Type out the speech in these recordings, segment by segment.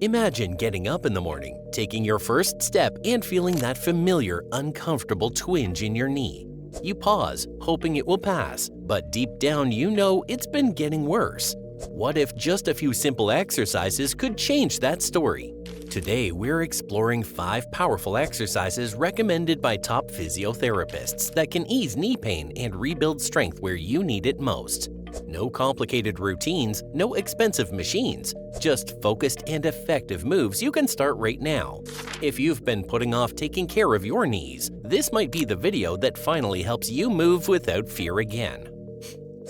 Imagine getting up in the morning, taking your first step, and feeling that familiar, uncomfortable twinge in your knee. You pause, hoping it will pass, but deep down you know it's been getting worse. What if just a few simple exercises could change that story? Today, we're exploring 5 powerful exercises recommended by top physiotherapists that can ease knee pain and rebuild strength where you need it most. No complicated routines, no expensive machines, just focused and effective moves you can start right now. If you've been putting off taking care of your knees, this might be the video that finally helps you move without fear again.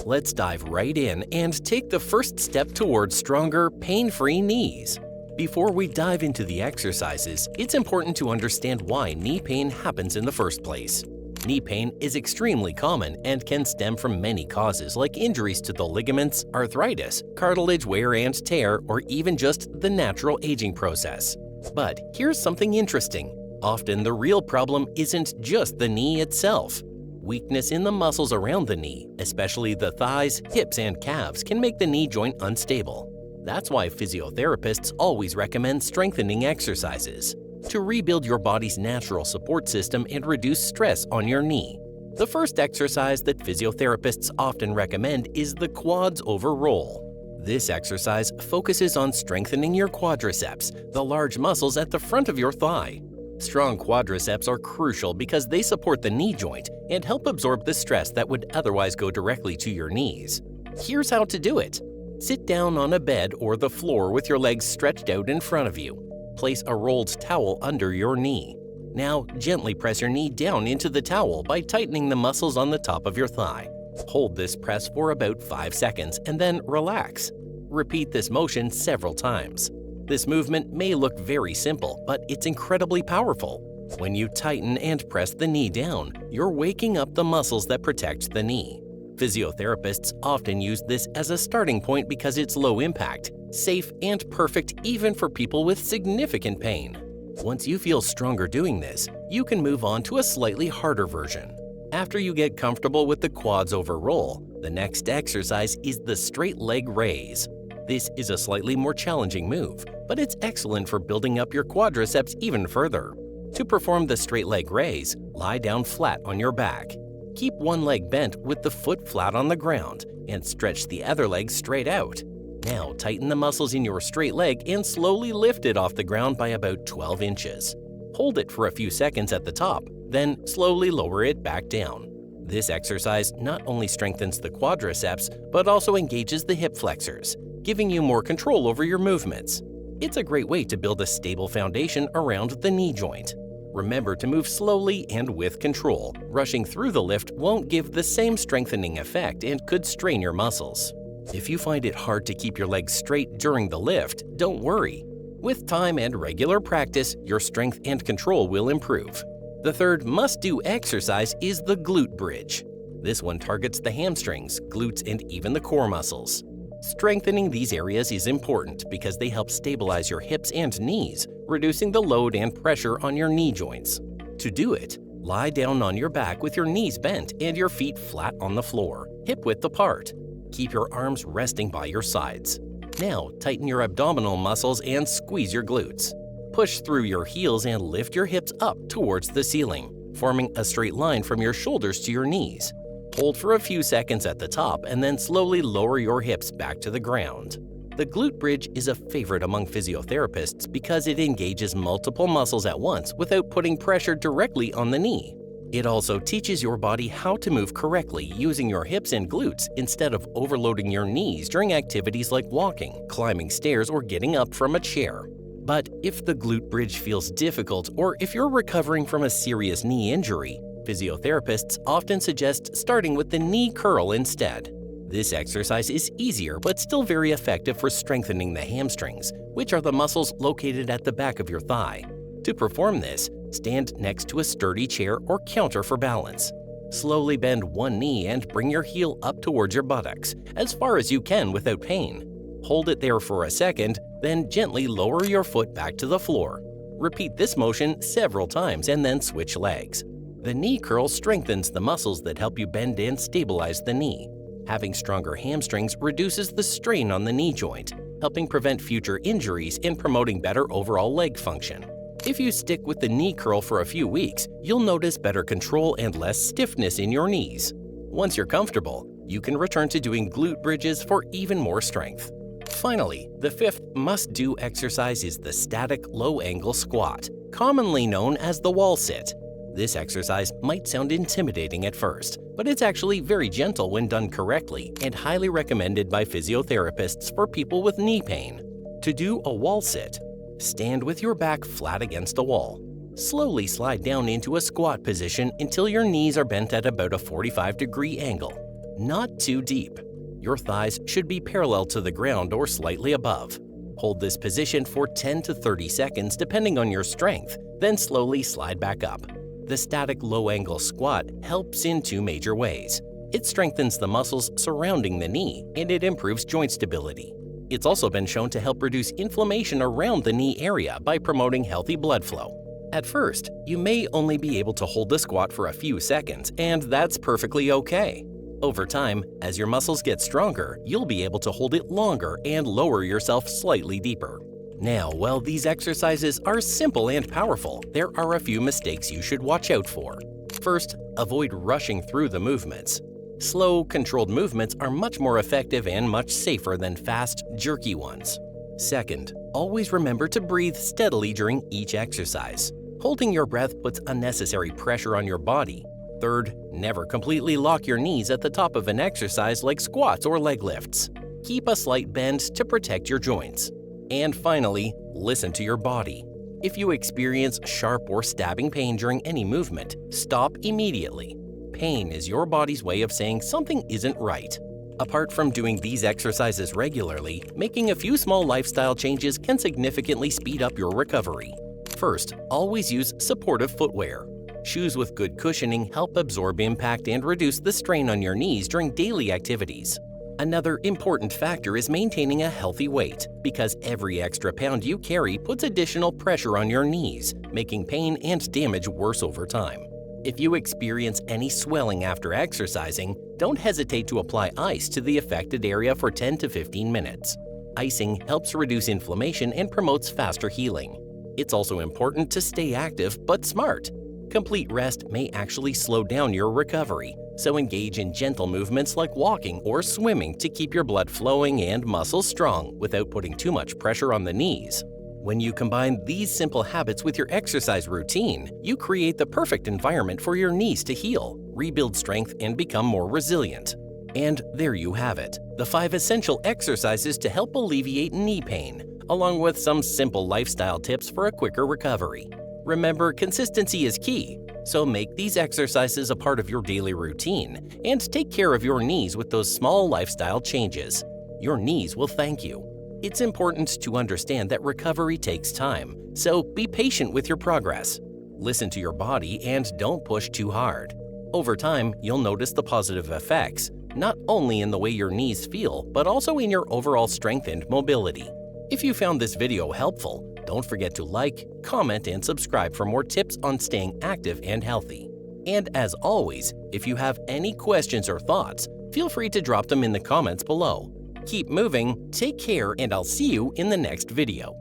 Let's dive right in and take the first step towards stronger, pain-free knees. Before we dive into the exercises, it's important to understand why knee pain happens in the first place. Knee pain is extremely common and can stem from many causes like injuries to the ligaments, arthritis, cartilage wear and tear, or even just the natural aging process. But here's something interesting. Often the real problem isn't just the knee itself. Weakness in the muscles around the knee, especially the thighs, hips, and calves, can make the knee joint unstable. That's why physiotherapists always recommend strengthening exercises to rebuild your body's natural support system and reduce stress on your knee. The first exercise that physiotherapists often recommend is the quads over roll. This exercise focuses on strengthening your quadriceps, the large muscles at the front of your thigh. Strong quadriceps are crucial because they support the knee joint and help absorb the stress that would otherwise go directly to your knees. Here's how to do it. Sit down on a bed or the floor with your legs stretched out in front of you. Place a rolled towel under your knee. Now, gently press your knee down into the towel by tightening the muscles on the top of your thigh. Hold this press for about 5 seconds and then relax. Repeat this motion several times. This movement may look very simple, but it's incredibly powerful. When you tighten and press the knee down, you're waking up the muscles that protect the knee. Physiotherapists often use this as a starting point because it's low impact, safe, and perfect even for people with significant pain. Once you feel stronger doing this, you can move on to a slightly harder version. After you get comfortable with the quads over roll, the next exercise is the straight leg raise. This is a slightly more challenging move, but it's excellent for building up your quadriceps even further. To perform the straight leg raise, lie down flat on your back. Keep one leg bent with the foot flat on the ground and stretch the other leg straight out. Now tighten the muscles in your straight leg and slowly lift it off the ground by about 12 inches. Hold it for a few seconds at the top, then slowly lower it back down. This exercise not only strengthens the quadriceps, but also engages the hip flexors, giving you more control over your movements. It's a great way to build a stable foundation around the knee joint. Remember to move slowly and with control. Rushing through the lift won't give the same strengthening effect and could strain your muscles. If you find it hard to keep your legs straight during the lift, don't worry. With time and regular practice, your strength and control will improve. The third must-do exercise is the glute bridge. This one targets the hamstrings, glutes, and even the core muscles. Strengthening these areas is important because they help stabilize your hips and knees, reducing the load and pressure on your knee joints. To do it, lie down on your back with your knees bent and your feet flat on the floor, hip-width apart. Keep your arms resting by your sides. Now, tighten your abdominal muscles and squeeze your glutes. Push through your heels and lift your hips up towards the ceiling, forming a straight line from your shoulders to your knees. Hold for a few seconds at the top and then slowly lower your hips back to the ground. The glute bridge is a favorite among physiotherapists because it engages multiple muscles at once without putting pressure directly on the knee. It also teaches your body how to move correctly using your hips and glutes instead of overloading your knees during activities like walking, climbing stairs, or getting up from a chair. But if the glute bridge feels difficult or if you're recovering from a serious knee injury, physiotherapists often suggest starting with the knee curl instead. This exercise is easier but still very effective for strengthening the hamstrings, which are the muscles located at the back of your thigh. To perform this, stand next to a sturdy chair or counter for balance. Slowly bend one knee and bring your heel up towards your buttocks, as far as you can without pain. Hold it there for a second, then gently lower your foot back to the floor. Repeat this motion several times and then switch legs. The knee curl strengthens the muscles that help you bend and stabilize the knee. Having stronger hamstrings reduces the strain on the knee joint. helping prevent future injuries and promoting better overall leg function. If you stick with the knee curl for a few weeks, you'll notice better control and less stiffness in your knees. Once you're comfortable, you can return to doing glute bridges for even more strength. Finally, the fifth must-do exercise is the static low-angle squat, commonly known as the wall sit. This exercise might sound intimidating at first, but it's actually very gentle when done correctly and highly recommended by physiotherapists for people with knee pain. To do a wall sit, stand with your back flat against a wall. Slowly slide down into a squat position until your knees are bent at about a 45-degree angle. Not too deep. Your thighs should be parallel to the ground or slightly above. Hold this position for 10 to 30 seconds depending on your strength, then slowly slide back up. The static low-angle squat helps in two major ways. It strengthens the muscles surrounding the knee, and it improves joint stability. It's also been shown to help reduce inflammation around the knee area by promoting healthy blood flow. At first, you may only be able to hold the squat for a few seconds, and that's perfectly okay. Over time, as your muscles get stronger, you'll be able to hold it longer and lower yourself slightly deeper. Now, while these exercises are simple and powerful, there are a few mistakes you should watch out for. First, avoid rushing through the movements. Slow, controlled movements are much more effective and much safer than fast, jerky ones. Second, always remember to breathe steadily during each exercise. Holding your breath puts unnecessary pressure on your body. Third, never completely lock your knees at the top of an exercise like squats or leg lifts. Keep a slight bend to protect your joints. And finally, listen to your body. If you experience sharp or stabbing pain during any movement, stop immediately. Pain is your body's way of saying something isn't right. Apart from doing these exercises regularly, making a few small lifestyle changes can significantly speed up your recovery. First, always use supportive footwear. Shoes with good cushioning help absorb impact and reduce the strain on your knees during daily activities. Another important factor is maintaining a healthy weight, because every extra pound you carry puts additional pressure on your knees, making pain and damage worse over time. If you experience any swelling after exercising, don't hesitate to apply ice to the affected area for 10 to 15 minutes. Icing helps reduce inflammation and promotes faster healing. It's also important to stay active but smart. Complete rest may actually slow down your recovery, so engage in gentle movements like walking or swimming to keep your blood flowing and muscles strong without putting too much pressure on the knees. When you combine these simple habits with your exercise routine, you create the perfect environment for your knees to heal, rebuild strength, and become more resilient. And there you have it, the 5 essential exercises to help alleviate knee pain, along with some simple lifestyle tips for a quicker recovery. Remember, consistency is key, so make these exercises a part of your daily routine and take care of your knees with those small lifestyle changes. Your knees will thank you. It's important to understand that recovery takes time, so be patient with your progress. Listen to your body and don't push too hard. Over time, you'll notice the positive effects, not only in the way your knees feel, but also in your overall strength and mobility. If you found this video helpful, don't forget to like, comment, and subscribe for more tips on staying active and healthy. And as always, if you have any questions or thoughts, feel free to drop them in the comments below. Keep moving, take care, and I'll see you in the next video.